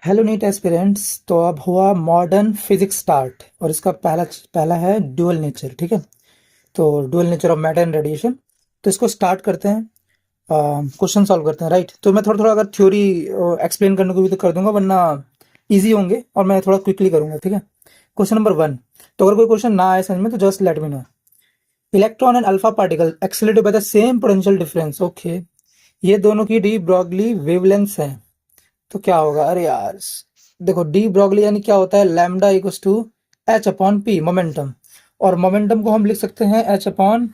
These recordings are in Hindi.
Hello NEET aspirants. तो अब हुआ मॉडर्न फिजिक्स स्टार्ट और इसका पहला पहला है ड्यूअल नेचर। ठीक है, तो dual nature of matter and radiation. तो इसको स्टार्ट करते हैं, क्वेश्चन सॉल्व करते हैं। राइट, तो मैं थोड़ा थोड़ा अगर थ्योरी एक्सप्लेन करने को भी तो कर दूंगा, वरना इजी होंगे और मैं थोड़ा क्विकली करूंगा। ठीक है, क्वेश्चन नंबर 1। तो अगर कोई क्वेश्चन ना आए समझ में तो just let me know. Electron and alpha particle accelerated by the same potential difference. Okay, ये दोनों की डी ब्रॉगली वेवलेंथ है। तो क्या होगा? अरे यार, देखो डी ब्रॉगली यानी क्या होता है? Lambda equals to H upon P, momentum. और मोमेंटम को हम लिख सकते हैं H upon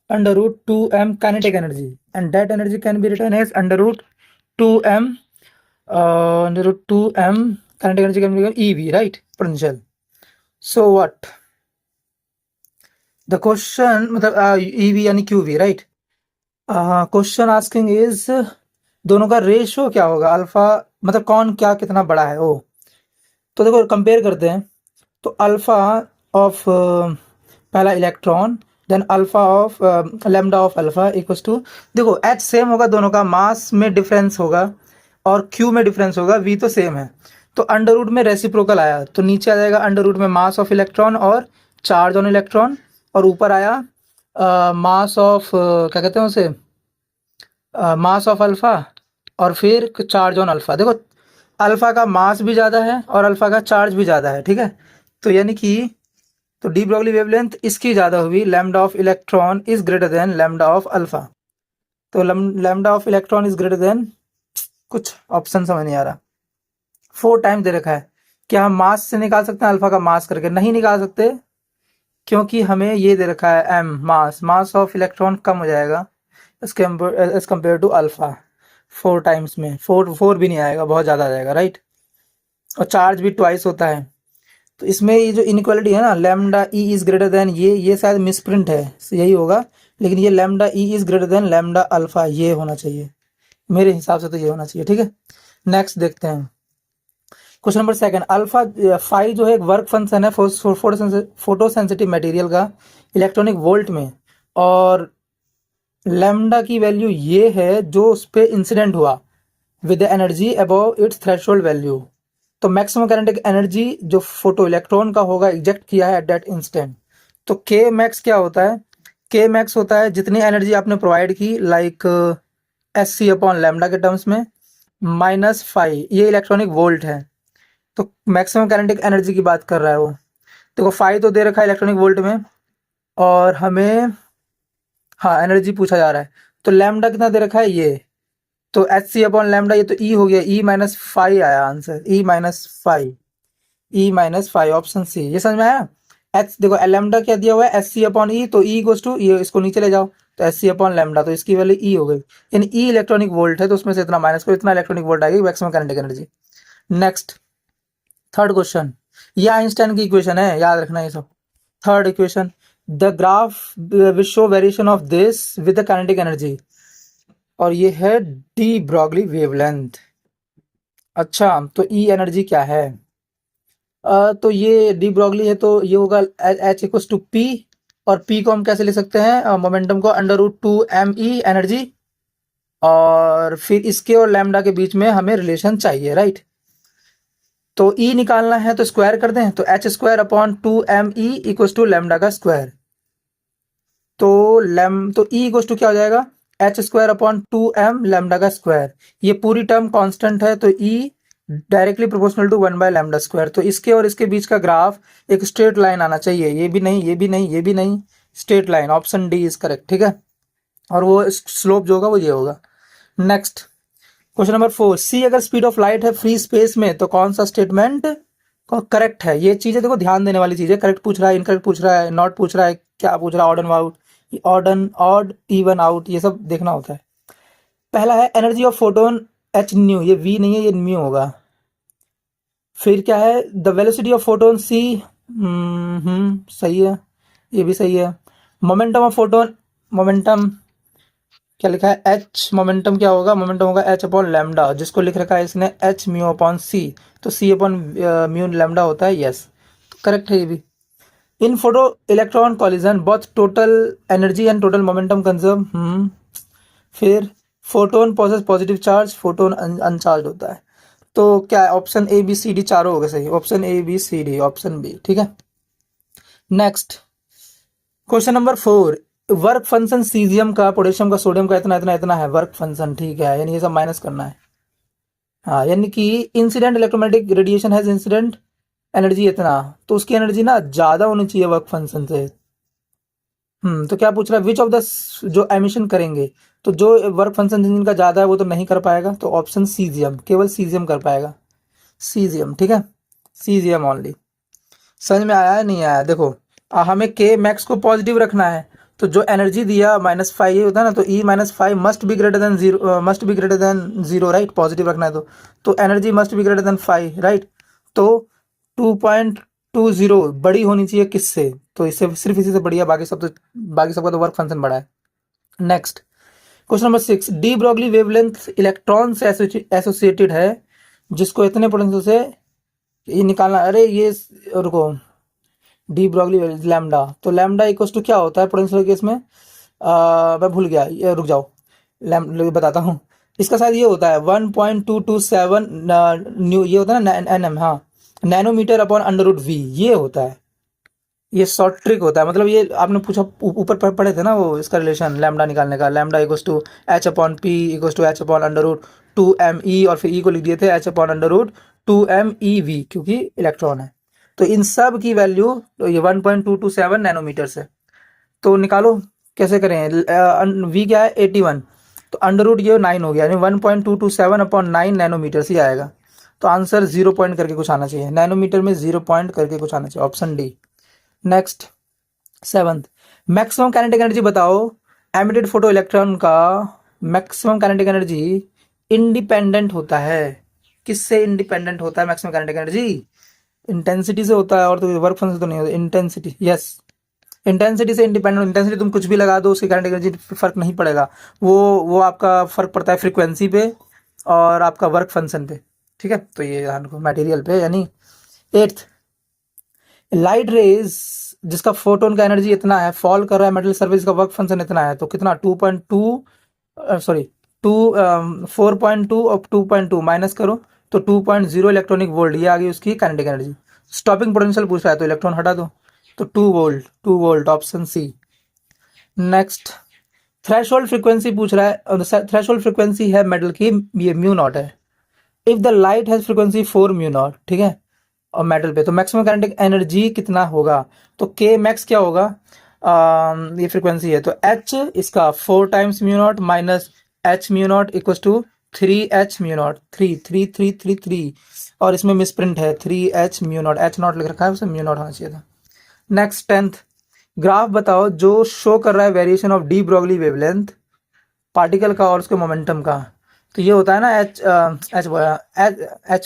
under root two M kinetic energy, and that energy can be written as under root two M kinetic energy can be E V, right, potential. So what the question, मतलब ई वी यानी Q V, right. Question asking is दोनों का रेशियो क्या होगा? अल्फा मतलब कौन क्या कितना बड़ा है वो। तो देखो कंपेयर करते हैं। तो अल्फा ऑफ पहला electron, then alpha of lambda of alpha equals to, देखो एच सेम होगा, दोनों का मास में डिफरेंस होगा और क्यू में डिफरेंस होगा, वी तो सेम है। तो अंडर रूट में रेसिप्रोकल आया तो नीचे आ जाएगा अंडर रूट में मास ऑफ इलेक्ट्रॉन और चार्ज ऑन इलेक्ट्रॉन, और ऊपर आया मास ऑफ क्या कहते हैं उसे, मास ऑफ अल्फा और फिर चार्ज ऑन अल्फा। देखो अल्फा का मास भी ज़्यादा है और अल्फा का चार्ज भी ज़्यादा है। ठीक है, तो यानी कि तो डी ब्रॉगली वेवलेंथ इसकी ज़्यादा हुई, lambda of electron is greater than lambda of alpha. तो lambda of electron is greater than, कुछ ऑप्शन समझ नहीं आ रहा। 4 टाइम दे रखा है। क्या हम मास से निकाल सकते हैं अल्फा का मास करके? नहीं निकाल सकते, क्योंकि हमें ये दे रखा है एम, मास ऑफ इलेक्ट्रॉन कम हो जाएगा as compare to alpha. 4 times में फोर भी नहीं आएगा, बहुत ज़्यादा आ जाएगा, राइट। और चार्ज भी ट्वाइस होता है। तो इसमें ये जो इनइक्वालिटी है ना, lambda E is greater then, ये शायद मिसप्रिंट है, यही होगा। लेकिन ये lambda E is greater than lambda alpha, ये होना चाहिए मेरे हिसाब से, तो ये होना चाहिए। ठीक है, नेक्स्ट देखते हैं क्वेश्चन नंबर 2। अल्फा फाई जो है एक वर्क फंक्शन है फोटो सेंसिटिव मटेरियल का इलेक्ट्रॉनिक वोल्ट में, और लैम्डा की वैल्यू ये है जो उस पर इंसिडेंट हुआ with the energy above it's threshold value. तो मैक्सिमम काइनेटिक एनर्जी जो फोटो इलेक्ट्रॉन का होगा एग्जैक्ट किया है एट दैट इंस्टेंट। तो के मैक्स क्या होता है? के मैक्स होता है जितनी एनर्जी आपने प्रोवाइड की, like S C upon lambda के टर्म्स में, माइनस फाइव, ये इलेक्ट्रॉनिक वोल्ट है। तो मैक्सिमम काइनेटिक एनर्जी की बात कर रहा है वो। देखो फाइव तो दे रखा है इलेक्ट्रॉनिक वोल्ट में, और हमें हाँ एनर्जी पूछा जा रहा है। तो लैम्डा कितना दे रखा है ये, तो एच सी अपॉन लैम्डा, ये तो ई हो गया, ई माइनस फाइव आया answer, E minus five, E minus five, option C. ये समझ में आया? एच देखो लैम्डा क्या दिया हुआ है, एस सी अपॉन ई, तो ई गोस टू ये, इसको नीचे ले जाओ तो एस सी अपॉन लैम्डा, तो इसकी वैल्यू ई हो गई। यानी ई इलेक्ट्रॉनिक वोल्ट है, तो उसमें से इतना माइनस को इतना इलेक्ट्रॉनिक वोल्ट आएगी maximum kinetic energy. Next third question, ये आइंस्टाइन की इक्वेशन है, याद रखना ये सब। Third equation, the graph will show variation of this with the kinetic energy, और ये है डी ब्रॉगली वेवलेंथ। अच्छा, तो ई एनर्जी क्या है? तो ये डी ब्रॉगली है, तो ये होगा एच इक्वल्स टू पी, और पी को हम कैसे ले सकते हैं? मोमेंटम को under root two M E energy, और फिर इसके और लैम्डा के बीच में हमें रिलेशन चाहिए, राइट। तो ई निकालना है तो स्क्वायर कर दें, तो H square upon two M E equals to lambda का स्क्वायर। तो ई इक्वल्स टू क्या हो जाएगा? H square upon two M lambda का स्क्वायर। ये पूरी टर्म कांस्टेंट है, तो E directly proportional to 1 by lambda square. तो इसके और इसके बीच का ग्राफ एक स्ट्रेट लाइन आना चाहिए, ये भी नहीं, ये भी नहीं, ये भी नहीं, straight line, option D is correct. ठीक है, और वो स्लोप जो होगा वो ये होगा। नेक्स्ट क्वेश्चन नंबर 4, सी अगर स्पीड ऑफ लाइट है फ्री स्पेस में तो कौन सा स्टेटमेंट करेक्ट है? ये चीजें देखो ध्यान देने वाली चीज है। करेक्ट पूछ रहा है, इनकरेक्ट पूछ रहा है, नॉट पूछ रहा है, क्या पूछ रहा है, odd and out, odd even out, ये सब देखना होता है। पहला है energy of photon H new, ये वी नहीं है, ये म्यू होगा। फिर क्या है? द वेलोसिटी ऑफ फोटोन सी, सही है, ये भी सही है। मोमेंटम ऑफ फोटोन, मोमेंटम क्या लिखा है? एच, मोमेंटम क्या होगा? मोमेंटम होगा एच अपॉन लैम्डा, जिसको लिख रखा है इसने एच म्यू अपॉन सी, तो सी अपॉन म्यू लैम्डा होता है, यस, तो करेक्ट है ये भी। In photo electron collision both total energy and total momentum conserve, फिर photon possess positive charge, photon uncharged होता है। तो क्या है, option A B C D चारों हो गए सही, option A B C D, option B, ठीक है। Next question number 4, work function caesium का, पोटेशियम का, सोडियम का इतना इतना इतना है वर्क फंक्शन, ठीक है, यानी ये सब माइनस करना है। हाँ, यानी कि incident electromagnetic radiation has incident energy इतना, तो उसकी एनर्जी ना ज्यादा होनी चाहिए वर्क फंक्शन से। तो क्या पूछ रहा है, विच ऑफ द, जो एमिशन करेंगे, तो जो वर्क फंक्शन जिनका ज्यादा है वो तो नहीं कर पाएगा, तो ऑप्शन सीजियम, केवल सीजियम कर पाएगा, सीजियम, ठीक है, सीजियम ओनली। समझ में आया है नहीं आया, देखो हमें के मैक्स को पॉजिटिव रखना है, तो जो एनर्जी दिया -5 ये होता है ना, तो ई -5 must be greater than zero, must be greater than zero, right, positive रखना है तो energy must be greater than 5, right. तो 2.20 बड़ी होनी चाहिए किससे, तो इससे, सिर्फ इसी से बड़ी है, बाकी सबका तो वर्क फंक्शन बड़ा है। Next question number 6, D Broglie wavelength electron से एसोसिएटेड है, जिसको इतने पोटेंशियल से ये निकालना, अरे ये रुको, डी ब्रॉगली लैम्डा, तो लैम्डा इक्वल टू क्या होता है पोटेंशियल केस में, मैं भूल गया, ये रुक जाओ, बताता हूँ, इसका शायद ये होता है 1.227 न्यू, ये होता है ना एनएम, हाँ, nanometer upon under root V, ये होता है, ये शॉर्ट ट्रिक होता है, मतलब ये आपने पूछा ऊपर पढ़े थे ना वो, इसका रिलेशन लैम्डा निकालने का, lambda equal to H upon P equal to H upon under root 2 MEE, और फिर ई को लिख दिए थे H upon under root 2 MEV, क्योंकि इलेक्ट्रॉन है। तो इन सब की वैल्यू, तो ये 1.227 नैनोमीटर से, तो निकालो कैसे करें, वी क्या है 81, तो अंडर रूट ये 9 हो गया, यानी 1.227 अपॉन 9 नैनोमीटर से आएगा, तो आंसर 0 पॉइंट करके कुछ आना चाहिए, नैनोमीटर में 0 पॉइंट करके कुछ आना चाहिए, option D. Next 7th, maximum kinetic energy बताओ, एमिटेड फोटो इलेक्ट्रॉन का मैक्सिमम काइनेटिक एनर्जी इंडिपेंडेंट होता है, किससे इंडिपेंडेंट होता है मैक्सिमम काइनेटिक एनर्जी, इंटेंसिटी से होता है, और तो वर्क फंक्शन तो नहीं होता, इंटेंसिटी, यस, इंटेंसिटी से इंडिपेंडेंट, इंटेंसिटी तुम कुछ भी लगा दो उसकी काइनेटिक एनर्जी फर्क नहीं पड़ेगा, वो आपका फर्क पड़ता है फ्रीक्वेंसी पे और आपका वर्क फंक्शन पे, ठीक है, तो ये ध्यान रखो, मटेरियल पे, यानी 8th, लाइट रेज जिसका फोटोन का एनर्जी इतना है, फॉल कर रहा है मेटल सर्फेस का वर्क फंक्शन इतना है, तो कितना 2.2 सॉरी 4.2 और 2.2 माइनस करो, तो 2.0 इलेक्ट्रॉनिक वोल्ट, ये आ गई उसकी काइनेटिक एनर्जी। स्टॉपिंग पोटेंशियल पूछ रहा है, तो इलेक्ट्रॉन हटा दो, तो 2 volt, option C. Next threshold frequency पूछ रहा है, थ्रेशोल्ड फ्रीक्वेंसी है मेटल की, ये म्यू नॉट है, if the light has frequency 4 mu not, ठीक है, और मेटल पे, तो मैक्सिमम काइनेटिक एनर्जी कितना होगा, तो के मैक्स क्या होगा, ये फ्रीक्वेंसी है, तो एच इसका 4 times mu nought minus H mu nought equal to 3H mu nought, 3 और इसमें मिस प्रिंट है 3H mu not, H not लिख रखा है, उसे म्यू नॉट होना चाहिए था। नेक्स्ट 10th, ग्राफ बताओ जो शो कर रहा है variation of D Broglie wavelength particle का और उसके मोमेंटम का, तो ये होता है ना एच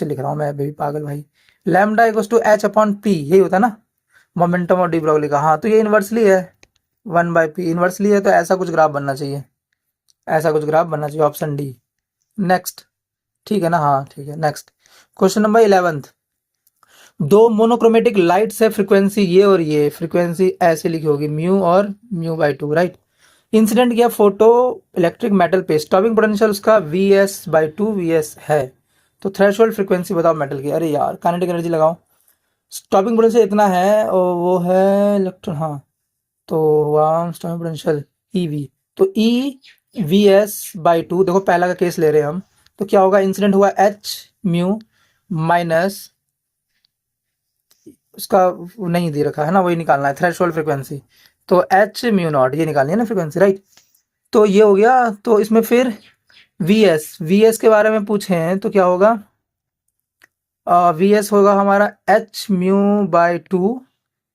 लिख रहा हूँ मैं अभी, पागल भाई, lambda equal to H upon P, यही होता है ना मोमेंटम और डी ब्रॉगली का, हाँ, तो ये इन्वर्सली है 1/p, इन्वर्सली है, तो ऐसा कुछ ग्राफ बनना चाहिए, ऑप्शन डी। नेक्स्ट, ठीक है ना, हाँ ठीक है। नेक्स्ट क्वेश्चन नंबर 11th, दो मोनोक्रोमेटिक लाइट से फ्रीक्वेंसी ये और ये फ्रीक्वेंसी ऐसे लिखी होगी म्यू और μ/2, राइट, इंसिडेंट किया फोटो इलेक्ट्रिक मेटल पे, स्टॉपिंग पोटेंशियल उसका Vs/2 Vs है, तो थ्रेशोल्ड फ्रीक्वेंसी बताओ मेटल की, अरे यार काइनेटिक एनर्जी लगाओ, स्टॉपिंग पोटेंशियल इतना है और वो है इलेक्ट्रॉन, हाँ, तो हुआ स्टॉपिंग पोटेंशियल EV, तो EVs/2, देखो पहला का केस ले रहे हैं हम, तो क्या होगा, इंसिडेंट हुआ H म्यू माइनस उसका नहीं दे रखा है ना, वही निकालना है थ्रेशोल्ड फ्रीक्वेंसी, तो H म्यू नॉट ये निकालनी है ना फ्रीक्वेंसी, राइट, तो ये हो गया, तो इसमें फिर VS के बारे में पूछे हैं, तो क्या होगा, VS होगा हमारा H μ/2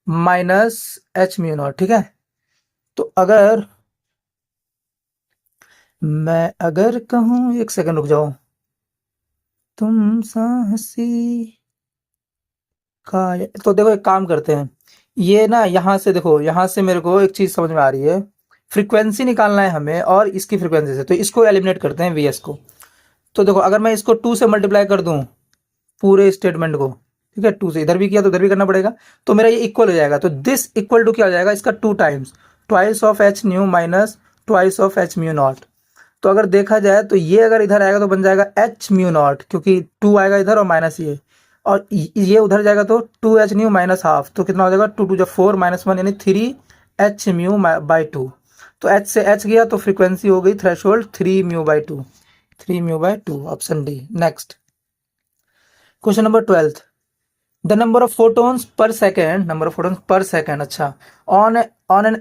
minus H mu not, ठीक है, तो मैं अगर कहूँ, एक सेकंड रुक जाओ, तुम साहसी का, तो देखो एक काम करते हैं, ये ना यहाँ से देखो, यहाँ से मेरे को एक चीज समझ में आ रही है, फ्रीक्वेंसी निकालना है हमें और इसकी फ्रीक्वेंसी से, तो इसको एलिमिनेट करते हैं VS को, तो देखो अगर मैं इसको 2 से मल्टीप्लाई कर दूं पूरे स्टेटमेंट को, ठीक है, 2 से इधर भी किया तो उधर भी करना पड़ेगा, तो मेरा ये इक्वल हो जाएगा, तो दिस इक्वल टू क्या हो जाएगा, इसका 2 times twice of H new minus twice of H mu not, तो अगर देखा जाए तो ये अगर इधर आएगा तो बन जाएगा एच म्यू नॉट, क्योंकि 2 आएगा इधर और माइनस ये, और ये उधर जाएगा तो 2 एच न्यू माइनस हाफ, तो कितना हो जाएगा 2 2 4 -1 यानी 3 एच म्यू बाई 2। तो एच से एच गया तो फ्रीक्वेंसी हो गई threshold 3 mu by 2, 3 mu by 2, option D. Next question number 12, the number of photons per second, number of photons per second, अच्छा, on on an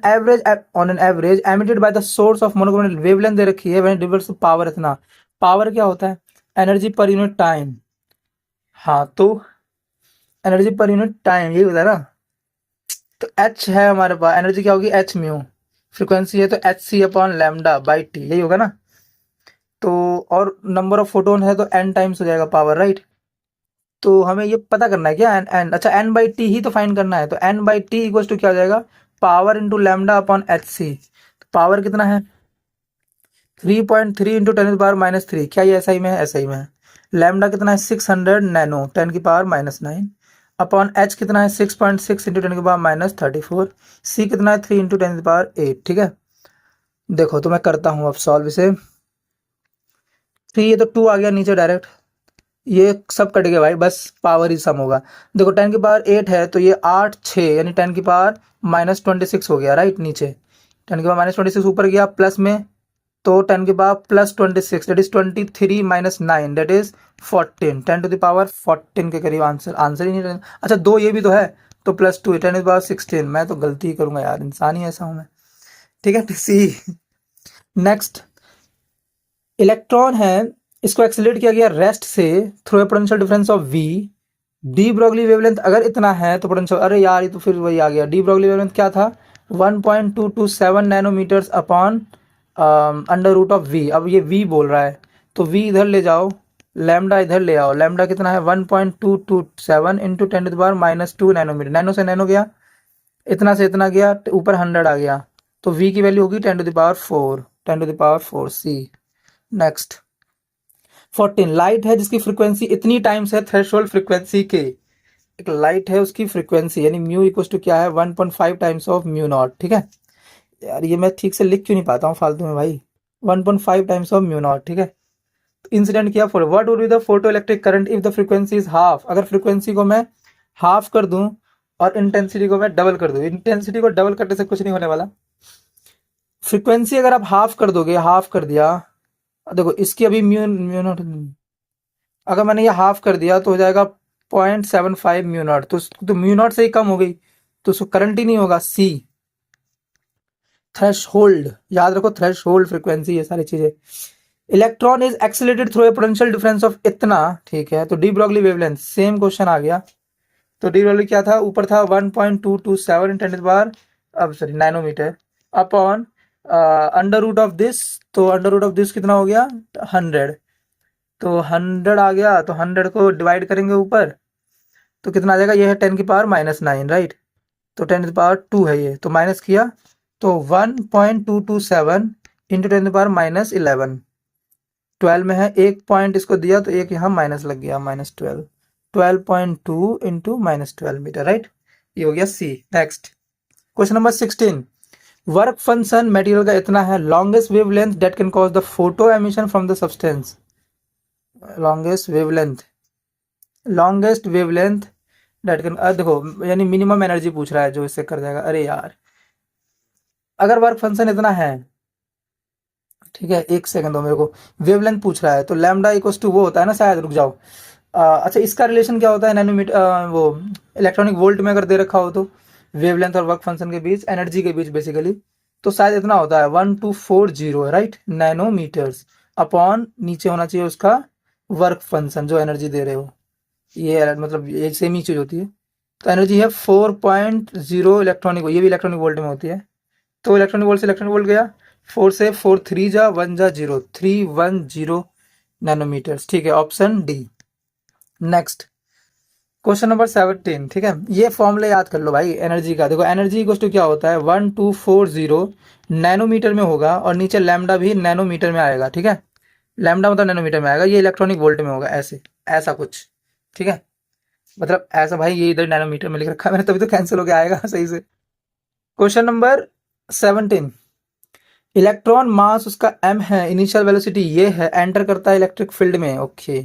average emitted by the source of monochromatic wavelength दे रखी है, व्हेन डिवाइड्स पावर इतना, पावर क्या होता है, एनर्जी पर यूनिट टाइम, हाँ तो एनर्जी पर यूनिट टाइम यही होता है ना। तो एच है हमारे पास, एनर्जी क्या होगी एच म्यू, फ्रीक्वेंसी है तो H C upon lambda by T, यही होगा ना। तो और नंबर ऑफ फोटोन है तो एन टाइम्स हो जाएगा पावर, राइट। तो हमें ये पता करना है क्या, एन एन, अच्छा एन बाई टी ही तो फाइंड करना है, तो N by T equal to क्या हो जाएगा, power into lambda upon H C. Power कितना है 3.3 इंटू 10⁻³ क्या ये एसआई में है, एसआई में है। लैम्डा कितना है 600 नैनो 10⁻⁻9 अपॉन एच कितना है 6.6 इंटू 10⁻34। सी कितना है 3 इंटू 10⁸ ठीक है। देखो तो मैं करता हूँ अब सॉल्व इसे। 3 ये तो 2 आ गया नीचे डायरेक्ट, ये सब कट गया भाई, बस पावर ही सम होगा। देखो 10⁸ है तो ये 8 6 यानी 10⁻26 हो गया, राइट। नीचे 10⁻26 ऊपर गया प्लस में, तो 10⁻+26 दैट इज 23 -9 दैट इज 14, 10⁻14 के करीब आंसर, आंसर ही नहीं रहना। अच्छा 2 ये भी तो है, तो +2 10⁻16, मैं तो गलती ही करूंगा यार, इंसान ही ऐसा हूं मैं, ठीक है। सी नेक्स्ट, इलेक्ट्रॉन है, इसको एक्सीलरेट किया गया रेस्ट से through a potential difference of V, de Broglie wavelength अगर इतना है तो पोटेंशियल, अरे यार ये तो फिर वही आ गया, डी ब्रॉगली वेवलेंथ क्या था 1.227 nanometers upon under root of V. अब ये वी बोल रहा है तो वी इधर ले जाओ, लैम्डा इधर ले आओ, लैम्डा कितना है 1.227 इंटू 10⁻⁻2 नैनोमीटर, नैनो से नैनो गया, इतना से इतना गया, ऊपर 100 आ गया, तो वी की वैल्यू होगी 10⁻4, 10⁻4 सी। नेक्स्ट 14, लाइट है जिसकी फ्रीक्वेंसी इतनी टाइम्स है थ्रेशोल्ड फ्रीक्वेंसी के, एक लाइट है उसकी फ्रीक्वेंसी यानी म्यू इक्वल टू क्या है 1.5 टाइम्स ऑफ म्यू नॉट, ठीक है। यार ये मैं ठीक से लिख क्यों नहीं पाता हूँ फालतू में भाई, 1.5 टाइम्स ऑफ म्यू नॉट, ठीक है। इंसिडेंट किया for what would be the photo electric current if the frequency is half, अगर फ्रीक्वेंसी को मैं हाफ कर दूं और इंटेंसिटी को मैं डबल कर दूं, इंटेंसिटी को डबल करने से कुछ नहीं होने वाला। फ्रीक्वेंसी अगर आप हाफ कर दोगे, हाफ कर दिया, देखो इसकी अभी म्यू म्यू नॉट, अगर मैंने ये हाफ कर दिया तो हो जाएगा 0.75 म्यू नॉट, तो म्यू नॉट से ही कम हो गई, तो उसको करंट ही नहीं होगा। सी थ्रेशोल्ड, याद रखो थ्रेशोल्ड फ्रीक्वेंसी, ये सारी चीजें। Electron is accelerated through a potential difference of इतना, ठीक है। तो de Broglie wavelength same question आ गया, तो डी ब्रॉगली क्या था, ऊपर था 1.227 10 बार, अब sorry nanometer upon under root of this, तो अंडर रूट ऑफ दिस कितना हो गया 100, तो 100 आ गया, तो 100 को डिवाइड करेंगे ऊपर तो कितना आ जाएगा, ये है 10⁻⁹ राइट, तो 10⁻2 है ये, तो माइनस किया तो 1.227 इंटू 10⁻−11, 12 में है, एक पॉइंट इसको दिया तो एक यहाँ माइनस लग गया, -12, 12.2 इंटू -12 मीटर, राइट। ये हो गया C. Next question number 16, work function material का इतना है, longest wavelength that can cause the photo emission from the substance, longest wavelength that can, देखो यानी मिनिमम एनर्जी पूछ रहा है जो इससे कर जाएगा। अरे यार अगर वर्क फंक्शन इतना है, ठीक है, एक सेकंड दो मेरे को, वेवलेंथ पूछ रहा है तो लैम्डा इक्वल्स टू वो होता है ना शायद, रुक जाओ, अच्छा इसका रिलेशन क्या होता है नैनोमीटर, वो इलेक्ट्रॉनिक वोल्ट में अगर दे रखा हो तो वेवलेंथ और वर्क फंक्शन के बीच, एनर्जी के बीच बेसिकली, तो शायद इतना होता है 1240 राइट नैनोमीटर्स अपॉन, नीचे होना चाहिए उसका वर्क फंक्शन जो एनर्जी दे रहे हो, ये मतलब ये सेम ही चीज होती है। तो एनर्जी है 4.0 इलेक्ट्रॉनिक, ये भी इलेक्ट्रॉनिक वोल्ट में होती है, तो इलेक्ट्रॉनिक वोल्ट से इलेक्ट्रॉनिक वोल्ट गया, 4 से 4 3 जा 1 जा 0, 310 नैनोमीटर्स, ठीक है, option D. Next question number 17, ठीक है, ये फॉर्मूला याद कर लो भाई एनर्जी का, देखो एनर्जी इक्वल टू क्या होता है 1240 नैनोमीटर में होगा, और नीचे लैम्डा भी नैनोमीटर में आएगा, ठीक है, लैम्डा मतलब नैनोमीटर में आएगा, ये इलेक्ट्रॉनिक वोल्ट में होगा, ऐसे ऐसा कुछ, ठीक है, मतलब ऐसा भाई, ये इधर नैनोमीटर में लिख रखा है मैंने, तभी तो कैंसिल हो गया आएगा सही से। क्वेश्चन नंबर 17, इलेक्ट्रॉन मास उसका m है, इनिशियल वेलोसिटी ये है, एंटर करता है इलेक्ट्रिक फील्ड में, okay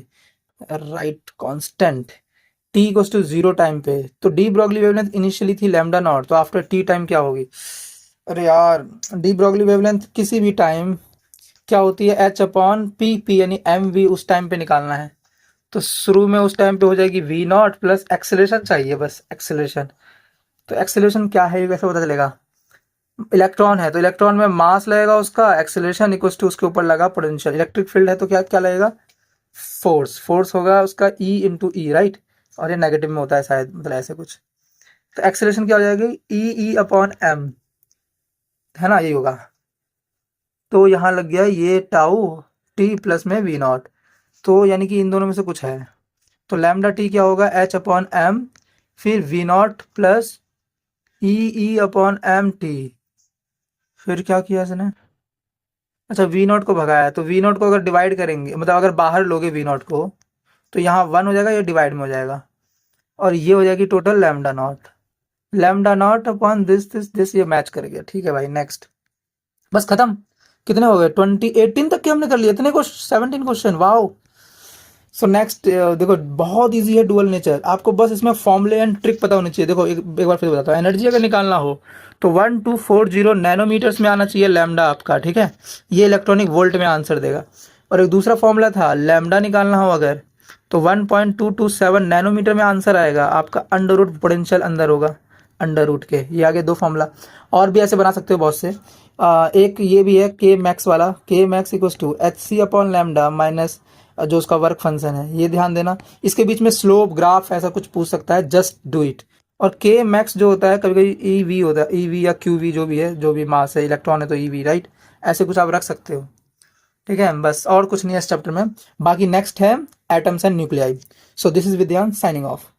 right, constant t equals to 0 time पे। तो डी ब्रॉगली वेवलेंथ इनिशियली थी लैम्डा नॉट, तो आफ्टर t टाइम क्या होगी? अरे यार, डी ब्रॉगली वेवलेंथ किसी भी टाइम क्या होती है, h अपॉन पी, पी यानी एम वी उस टाइम पे निकालना है। तो शुरू में उस टाइम पे हो जाएगी वी नॉट प्लस एक्सेलरेशन चाहिए, बस एक्सेलरेशन। तो एक्सेलरेशन क्या है ये कैसे पता चलेगा? इलेक्ट्रॉन है तो इलेक्ट्रॉन में मास लगेगा उसका, एक्सेलरेशन इक्वल्स टू उसके ऊपर लगा पोटेंशियल। इलेक्ट्रिक फील्ड है तो क्या क्या लगेगा? फोर्स, फोर्स होगा उसका E इंटू ई, राइट। और ये नेगेटिव में होता है शायद, मतलब ऐसे कुछ। तो एक्सेलरेशन क्या हो जाएगी? ई अपॉन एम, है ना, यही होगा। तो यहाँ लग गया ये टाउ टी प्लस में वी नॉट, तो यानी कि इन दोनों में से कुछ है। तो लैम्डा टी क्या होगा? एच अपॉन एम, फिर V nought plus E upon M T. फिर क्या किया इसने? अच्छा, वी नॉट को भगाया, तो वी नॉट को अगर डिवाइड करेंगे, मतलब अगर बाहर लोगे वी नॉट को, तो यहाँ 1 हो जाएगा, ये डिवाइड में हो जाएगा, और ये हो जाएगी total lambda naught. Lambda naught upon this this this, ये मैच कर गया, ठीक है भाई, नेक्स्ट। बस खत्म। कितने हो गए? 18 तक के हमने कर लिए, इतने question, 17 question, wow. So next देखो, बहुत इजी है डुअल नेचर, आपको बस इसमें फॉर्मूले एंड ट्रिक पता होनी चाहिए। देखो एक बार फिर बताता हूँ, एनर्जी अगर निकालना हो तो 1240 नैनोमीटर्स में आना चाहिए लैम्डा आपका, ठीक है, ये इलेक्ट्रॉनिक वोल्ट में आंसर देगा। और एक दूसरा फॉर्मूला था, लैम्डा निकालना हो अगर, तो 1.227 नैनोमीटर में आंसर आएगा आपका, अंडर रूट पोटेंशियल अंदर होगा, अंडर रूट के। ये आगे दो फॉर्मूला, और भी ऐसे बना सकते हो बहुत से। एक ये भी है के मैक्स वाला, K max equals to H C upon lambda minus जो उसका वर्क फंक्शन है, ये ध्यान देना। इसके बीच में स्लोप ग्राफ ऐसा कुछ पूछ सकता है, जस्ट डू इट। और के मैक्स जो होता है, कभी कभी ई वी होता है, ई वी या क्यू वी, जो भी है, जो भी मास है, इलेक्ट्रॉन है तो ई वी, राइट, ऐसे कुछ आप रख सकते हो, ठीक है। बस और कुछ नहीं है इस चैप्टर में। बाकी नेक्स्ट है atoms and nuclei. So this is Vidyan signing of.